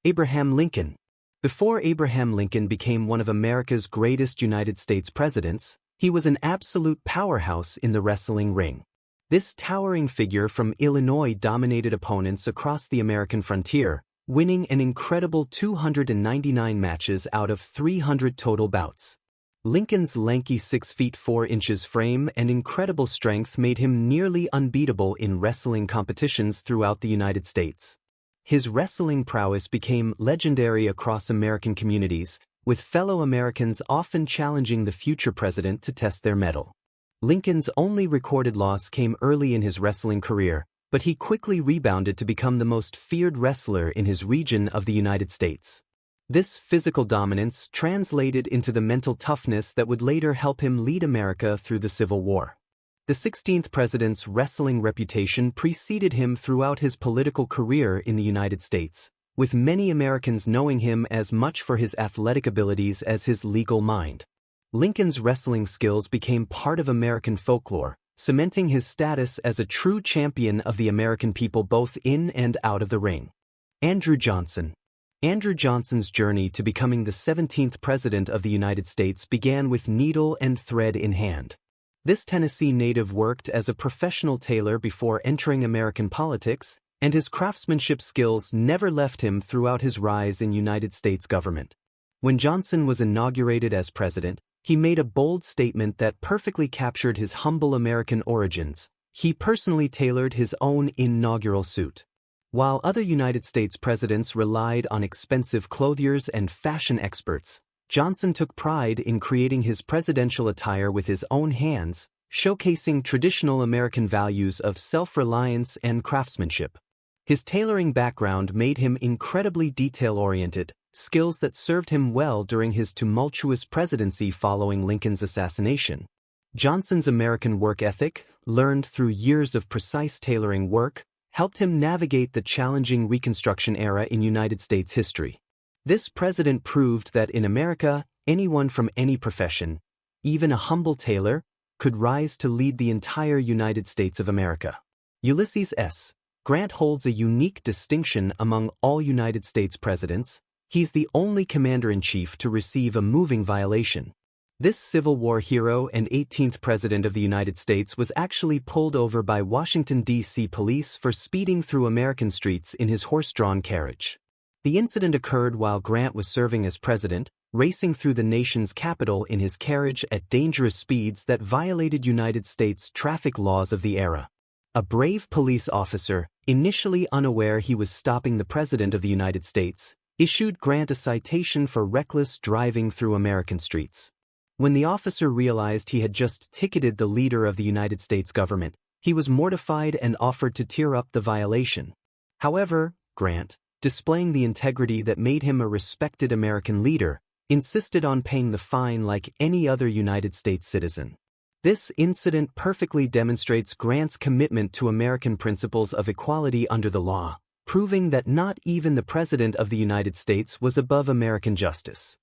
Abraham Lincoln. Before Abraham Lincoln became one of America's greatest United States presidents, he was an absolute powerhouse in the wrestling ring. This towering figure from Illinois dominated opponents across the American frontier, winning an incredible 299 matches out of 300 total bouts. Lincoln's lanky 6 feet 4 inches frame and incredible strength made him nearly unbeatable in wrestling competitions throughout the United States. His wrestling prowess became legendary across American communities, with fellow Americans often challenging the future president to test their mettle. Lincoln's only recorded loss came early in his wrestling career, but he quickly rebounded to become the most feared wrestler in his region of the United States. This physical dominance translated into the mental toughness that would later help him lead America through the Civil War. The 16th president's wrestling reputation preceded him throughout his political career in the United States, with many Americans knowing him as much for his athletic abilities as his legal mind. Lincoln's wrestling skills became part of American folklore, cementing his status as a true champion of the American people both in and out of the ring. Andrew Johnson. Andrew Johnson's journey to becoming the 17th President of the United States began with needle and thread in hand. This Tennessee native worked as a professional tailor before entering American politics, and his craftsmanship skills never left him throughout his rise in United States government. When Johnson was inaugurated as president, he made a bold statement that perfectly captured his humble American origins. He personally tailored his own inaugural suit. While other United States presidents relied on expensive clothiers and fashion experts, Johnson took pride in creating his presidential attire with his own hands, showcasing traditional American values of self-reliance and craftsmanship. His tailoring background made him incredibly detail-oriented, skills that served him well during his tumultuous presidency following Lincoln's assassination. Johnson's American work ethic, learned through years of precise tailoring work, helped him navigate the challenging Reconstruction era in United States history. This president proved that in America, anyone from any profession, even a humble tailor, could rise to lead the entire United States of America. Ulysses S. Grant holds a unique distinction among all United States presidents. He's the only commander-in-chief to receive a moving violation. This Civil War hero and 18th President of the United States was actually pulled over by Washington, D.C. police for speeding through American streets in his horse-drawn carriage. The incident occurred while Grant was serving as president, racing through the nation's capital in his carriage at dangerous speeds that violated United States traffic laws of the era. A brave police officer, initially unaware he was stopping the President of the United States, issued Grant a citation for reckless driving through American streets. When the officer realized he had just ticketed the leader of the United States government, he was mortified and offered to tear up the violation. However, Grant, displaying the integrity that made him a respected American leader, insisted on paying the fine like any other United States citizen. This incident perfectly demonstrates Grant's commitment to American principles of equality under the law, proving that not even the President of the United States was above American justice.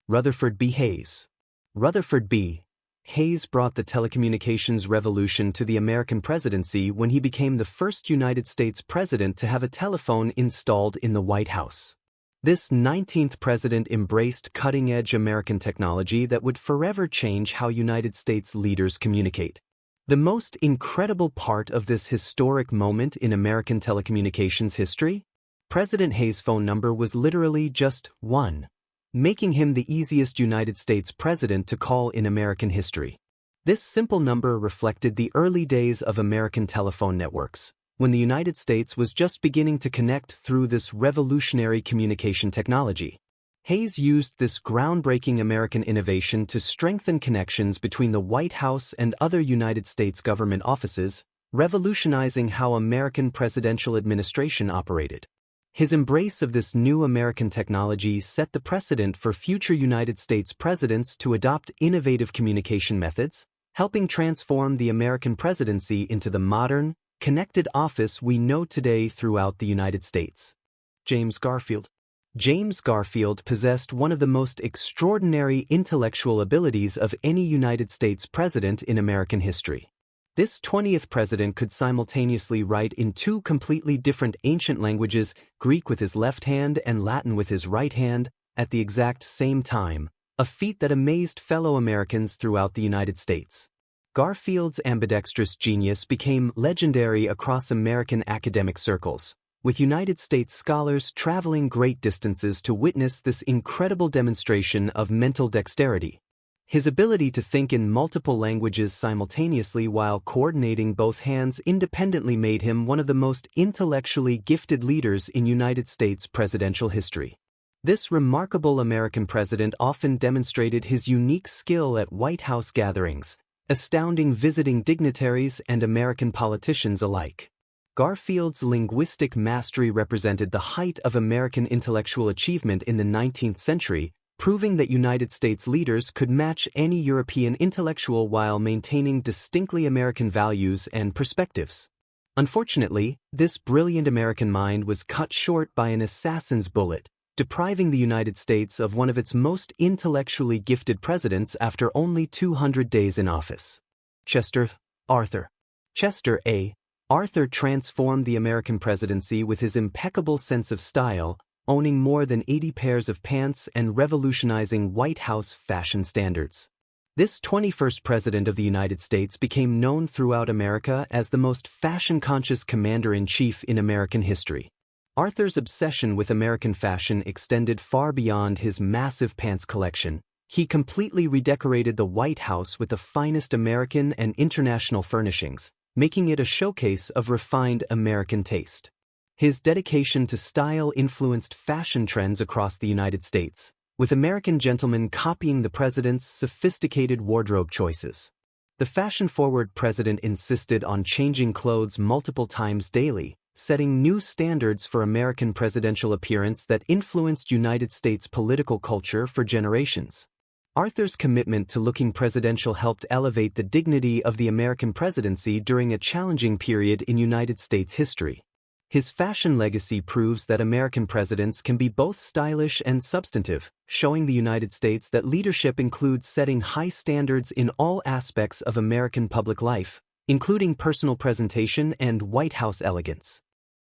Rutherford B. Hayes. Rutherford B. Hayes brought the telecommunications revolution to the American presidency when he became the first United States president to have a telephone installed in the White House. This 19th president embraced cutting-edge American technology that would forever change how United States leaders communicate. The most incredible part of this historic moment in American telecommunications history? President Hayes' phone number was literally just 1. Making him the easiest United States president to call in American history. This simple number reflected the early days of American telephone networks, when the United States was just beginning to connect through this revolutionary communication technology. Hayes used this groundbreaking American innovation to strengthen connections between the White House and other United States government offices, revolutionizing how American presidential administration operated. His embrace of this new American technology set the precedent for future United States presidents to adopt innovative communication methods, helping transform the American presidency into the modern, connected office we know today throughout the United States. James Garfield. James Garfield possessed one of the most extraordinary intellectual abilities of any United States president in American history. This 20th president could simultaneously write in two completely different ancient languages, Greek with his left hand and Latin with his right hand, at the exact same time, a feat that amazed fellow Americans throughout the United States. Garfield's ambidextrous genius became legendary across American academic circles, with United States scholars traveling great distances to witness this incredible demonstration of mental dexterity. His ability to think in multiple languages simultaneously while coordinating both hands independently made him one of the most intellectually gifted leaders in United States presidential history. This remarkable American president often demonstrated his unique skill at White House gatherings, astounding visiting dignitaries and American politicians alike. Garfield's linguistic mastery represented the height of American intellectual achievement in the 19th century, proving that United States leaders could match any European intellectual while maintaining distinctly American values and perspectives. Unfortunately, this brilliant American mind was cut short by an assassin's bullet, depriving the United States of one of its most intellectually gifted presidents after only 200 days in office. Chester Arthur. Chester A. Arthur transformed the American presidency with his impeccable sense of style, owning more than 80 pairs of pants and revolutionizing White House fashion standards. This 21st President of the United States became known throughout America as the most fashion-conscious commander-in-chief in American history. Arthur's obsession with American fashion extended far beyond his massive pants collection. He completely redecorated the White House with the finest American and international furnishings, making it a showcase of refined American taste. His dedication to style influenced fashion trends across the United States, with American gentlemen copying the president's sophisticated wardrobe choices. The fashion-forward president insisted on changing clothes multiple times daily, setting new standards for American presidential appearance that influenced United States political culture for generations. Arthur's commitment to looking presidential helped elevate the dignity of the American presidency during a challenging period in United States history. His fashion legacy proves that American presidents can be both stylish and substantive, showing the United States that leadership includes setting high standards in all aspects of American public life, including personal presentation and White House elegance.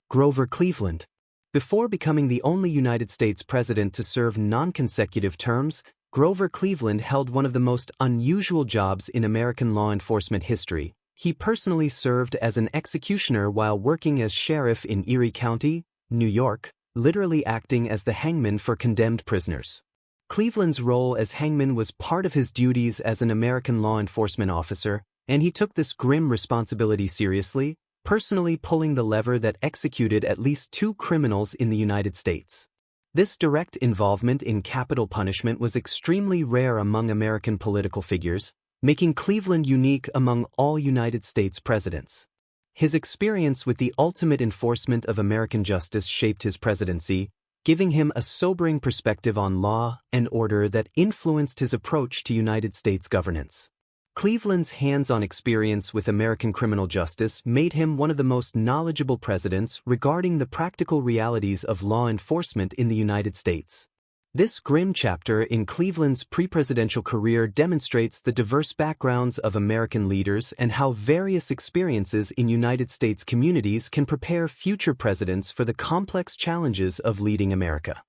Grover Cleveland. Before becoming the only United States president to serve non-consecutive terms, Grover Cleveland held one of the most unusual jobs in American law enforcement history. He personally served as an executioner while working as sheriff in Erie County, New York, literally acting as the hangman for condemned prisoners. Cleveland's role as hangman was part of his duties as an American law enforcement officer, and he took this grim responsibility seriously, personally pulling the lever that executed at least 2 criminals in the United States. This direct involvement in capital punishment was extremely rare among American political figures, making Cleveland unique among all United States presidents. His experience with the ultimate enforcement of American justice shaped his presidency, giving him a sobering perspective on law and order that influenced his approach to United States governance. Cleveland's hands-on experience with American criminal justice made him one of the most knowledgeable presidents regarding the practical realities of law enforcement in the United States. This grim chapter in Cleveland's pre-presidential career demonstrates the diverse backgrounds of American leaders and how various experiences in United States communities can prepare future presidents for the complex challenges of leading America.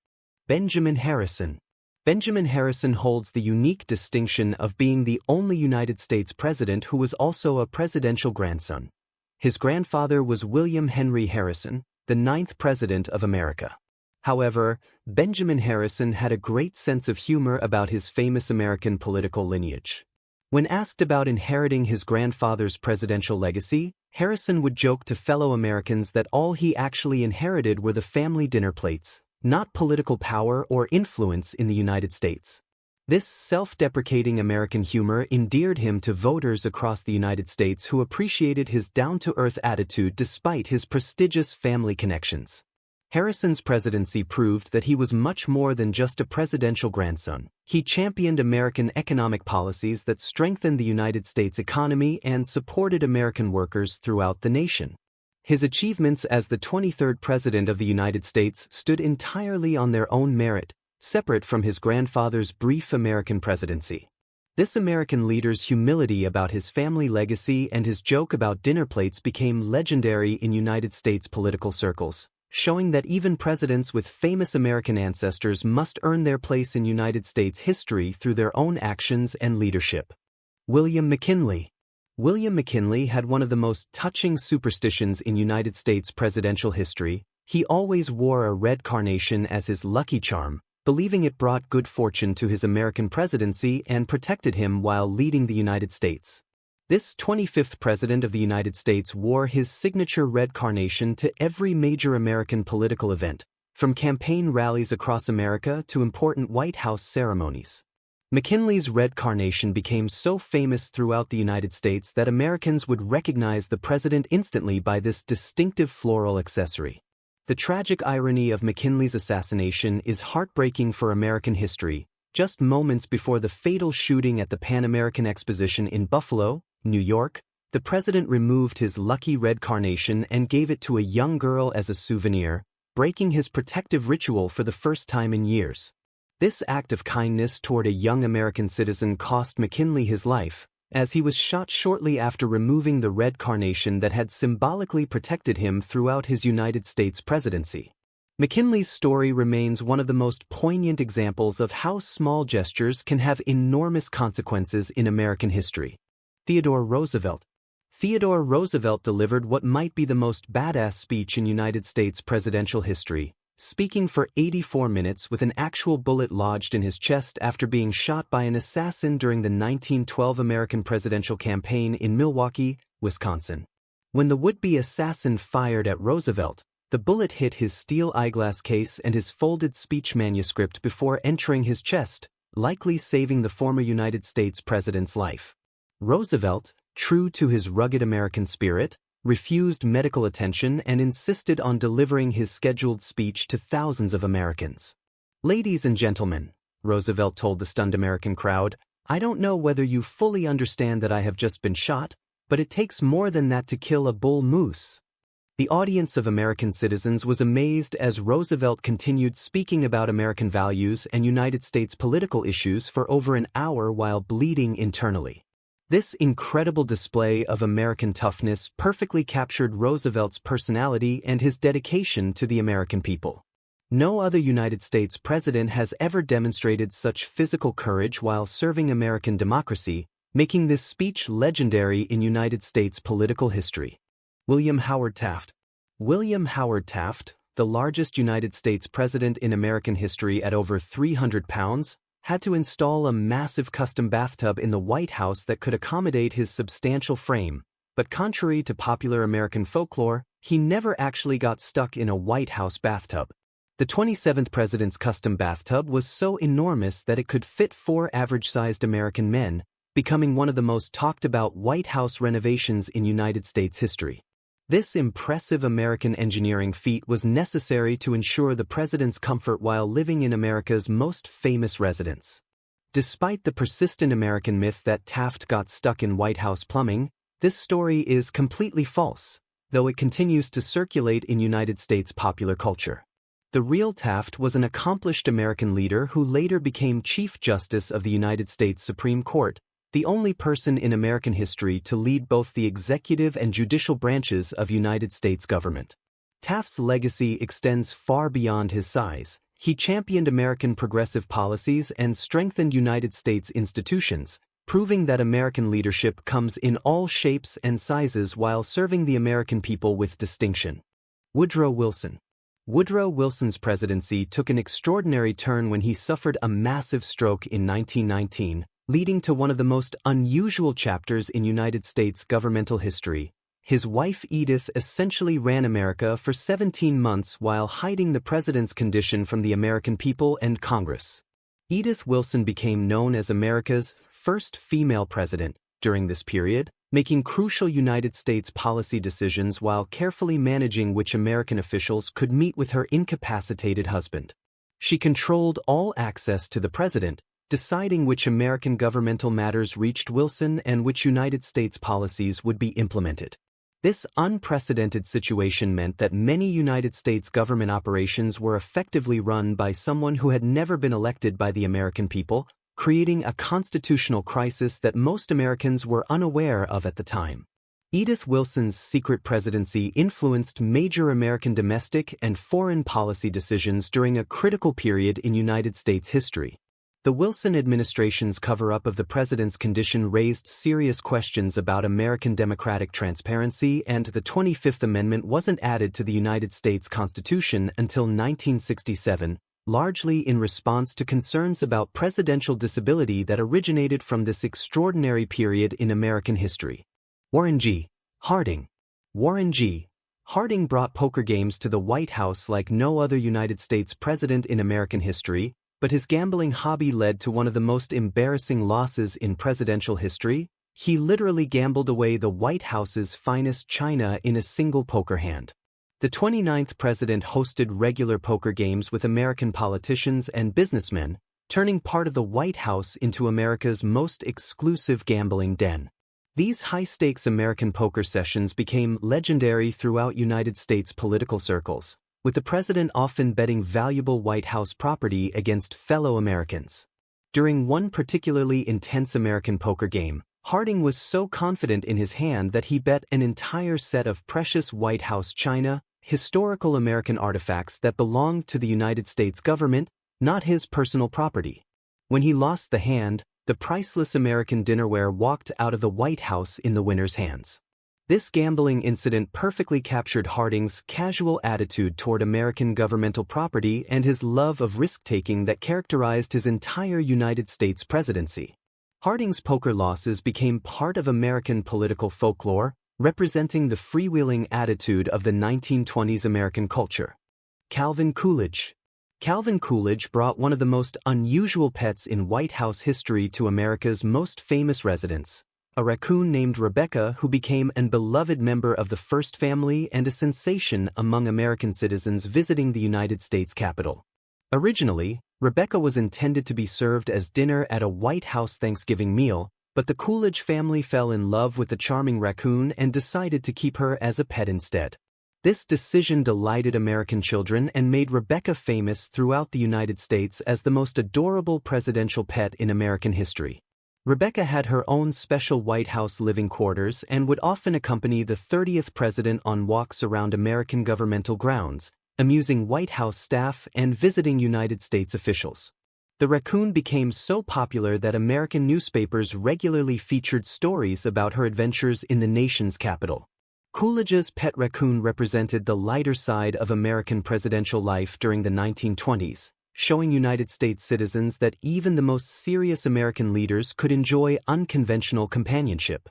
Benjamin Harrison. Benjamin Harrison holds the unique distinction of being the only United States president who was also a presidential grandson. His grandfather was William Henry Harrison, the 9th president of America. However, Benjamin Harrison had a great sense of humor about his famous American political lineage. When asked about inheriting his grandfather's presidential legacy, Harrison would joke to fellow Americans that all he actually inherited were the family dinner plates, not political power or influence in the United States. This self-deprecating American humor endeared him to voters across the United States who appreciated his down-to-earth attitude despite his prestigious family connections. Harrison's presidency proved that he was much more than just a presidential grandson. He championed American economic policies that strengthened the United States economy and supported American workers throughout the nation. His achievements as the 23rd President of the United States stood entirely on their own merit, separate from his grandfather's brief American presidency. This American leader's humility about his family legacy and his joke about dinner plates became legendary in United States political circles, showing that even presidents with famous American ancestors must earn their place in United States history through their own actions and leadership. William McKinley. William McKinley had one of the most touching superstitions in United States presidential history. He always wore a red carnation as his lucky charm, believing it brought good fortune to his American presidency and protected him while leading the United States. This 25th President of the United States wore his signature red carnation to every major American political event, from campaign rallies across America to important White House ceremonies. McKinley's red carnation became so famous throughout the United States that Americans would recognize the president instantly by this distinctive floral accessory. The tragic irony of McKinley's assassination is heartbreaking for American history. Just moments before the fatal shooting at the Pan American Exposition in Buffalo, New York, the president removed his lucky red carnation and gave it to a young girl as a souvenir, breaking his protective ritual for the first time in years. This act of kindness toward a young American citizen cost McKinley his life, as he was shot shortly after removing the red carnation that had symbolically protected him throughout his United States presidency. McKinley's story remains one of the most poignant examples of how small gestures can have enormous consequences in American history. Theodore Roosevelt. Theodore Roosevelt delivered what might be the most badass speech in United States presidential history, speaking for 84 minutes with an actual bullet lodged in his chest after being shot by an assassin during the 1912 American presidential campaign in Milwaukee, Wisconsin. When the would-be assassin fired at Roosevelt, the bullet hit his steel eyeglass case and his folded speech manuscript before entering his chest, likely saving the former United States president's life. Roosevelt, true to his rugged American spirit, refused medical attention and insisted on delivering his scheduled speech to thousands of Americans. "Ladies and gentlemen," Roosevelt told the stunned American crowd, "I don't know whether you fully understand that I have just been shot, but it takes more than that to kill a bull moose." The audience of American citizens was amazed as Roosevelt continued speaking about American values and United States political issues for over an hour while bleeding internally. This incredible display of American toughness perfectly captured Roosevelt's personality and his dedication to the American people. No other United States president has ever demonstrated such physical courage while serving American democracy, making this speech legendary in United States political history. William Howard Taft. William Howard Taft, the largest United States president in American history at over 300 pounds, had to install a massive custom bathtub in the White House that could accommodate his substantial frame, but contrary to popular American folklore, he never actually got stuck in a White House bathtub. The 27th president's custom bathtub was so enormous that it could fit 4 average-sized American men, becoming one of the most talked-about White House renovations in United States history. This impressive American engineering feat was necessary to ensure the president's comfort while living in America's most famous residence. Despite the persistent American myth that Taft got stuck in White House plumbing, this story is completely false, though it continues to circulate in United States popular culture. The real Taft was an accomplished American leader who later became Chief Justice of the United States Supreme Court, the only person in American history to lead both the executive and judicial branches of United States government. Taft's legacy extends far beyond his size. He championed American progressive policies and strengthened United States institutions, proving that American leadership comes in all shapes and sizes while serving the American people with distinction. Woodrow Wilson. Woodrow Wilson's presidency took an extraordinary turn when he suffered a massive stroke in 1919, leading to one of the most unusual chapters in United States governmental history. His wife Edith essentially ran America for 17 months while hiding the president's condition from the American people and Congress. Edith Wilson became known as America's first female president during this period, making crucial United States policy decisions while carefully managing which American officials could meet with her incapacitated husband. She controlled all access to the president, deciding which American governmental matters reached Wilson and which United States policies would be implemented. This unprecedented situation meant that many United States government operations were effectively run by someone who had never been elected by the American people, creating a constitutional crisis that most Americans were unaware of at the time. Edith Wilson's secret presidency influenced major American domestic and foreign policy decisions during a critical period in United States history. The Wilson administration's cover-up of the president's condition raised serious questions about American democratic transparency, and the 25th Amendment wasn't added to the United States Constitution until 1967, largely in response to concerns about presidential disability that originated from this extraordinary period in American history. Warren G. Harding. Warren G. Harding brought poker games to the White House like no other United States president in American history, but his gambling hobby led to one of the most embarrassing losses in presidential history. He literally gambled away the White House's finest china in a single poker hand. The 29th president hosted regular poker games with American politicians and businessmen, turning part of the White House into America's most exclusive gambling den. These high-stakes American poker sessions became legendary throughout United States political circles, with the president often betting valuable White House property against fellow Americans. During one particularly intense American poker game, Harding was so confident in his hand that he bet an entire set of precious White House china, historical American artifacts that belonged to the United States government, not his personal property. When he lost the hand, the priceless American dinnerware walked out of the White House in the winner's hands. This gambling incident perfectly captured Harding's casual attitude toward American governmental property and his love of risk-taking that characterized his entire United States presidency. Harding's poker losses became part of American political folklore, representing the freewheeling attitude of the 1920s American culture. Calvin Coolidge. Calvin Coolidge brought one of the most unusual pets in White House history to America's most famous residents, a raccoon named Rebecca, who became an beloved member of the First Family and a sensation among American citizens visiting the United States Capitol. Originally, Rebecca was intended to be served as dinner at a White House Thanksgiving meal, but the Coolidge family fell in love with the charming raccoon and decided to keep her as a pet instead. This decision delighted American children and made Rebecca famous throughout the United States as the most adorable presidential pet in American history. Rebecca had her own special White House living quarters and would often accompany the 30th president on walks around American governmental grounds, amusing White House staff and visiting United States officials. The raccoon became so popular that American newspapers regularly featured stories about her adventures in the nation's capital. Coolidge's pet raccoon represented the lighter side of American presidential life during the 1920s, showing United States citizens that even the most serious American leaders could enjoy unconventional companionship.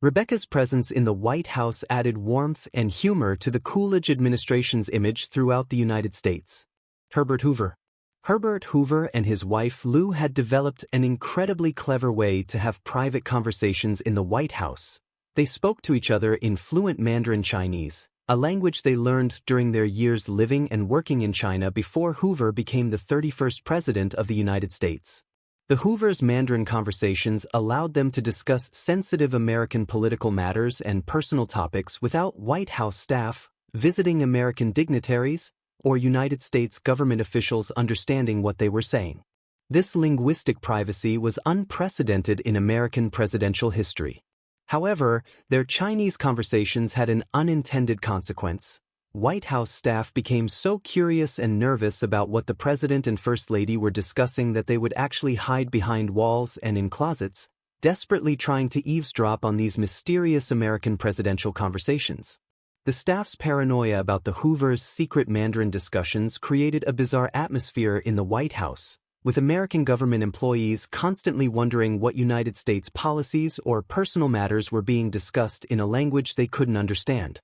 Rebecca's presence in the White House added warmth and humor to the Coolidge administration's image throughout the United States. Herbert Hoover. Herbert Hoover and his wife Lou had developed an incredibly clever way to have private conversations in the White House. They spoke to each other in fluent Mandarin Chinese, a language they learned during their years living and working in China before Hoover became the 31st President of the United States. The Hoovers' Mandarin conversations allowed them to discuss sensitive American political matters and personal topics without White House staff, visiting American dignitaries, or United States government officials understanding what they were saying. This linguistic privacy was unprecedented in American presidential history. However, their Chinese conversations had an unintended consequence. White House staff became so curious and nervous about what the President and First Lady were discussing that they would actually hide behind walls and in closets, desperately trying to eavesdrop on these mysterious American presidential conversations. The staff's paranoia about the Hoovers' secret Mandarin discussions created a bizarre atmosphere in the White House, with American government employees constantly wondering what United States policies or personal matters were being discussed in a language they couldn't understand.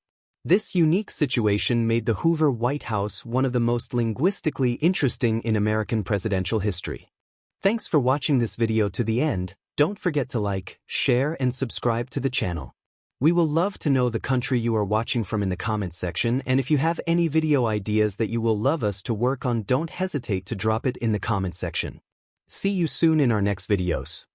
This unique situation made the Hoover White House one of the most linguistically interesting in American presidential history. Thanks for watching this video to the end. Don't forget to like, share, and subscribe to the channel. We will love to know the country you are watching from in the comments section, and if you have any video ideas that you will love us to work on, don't hesitate to drop it in the comments section. See you soon in our next videos.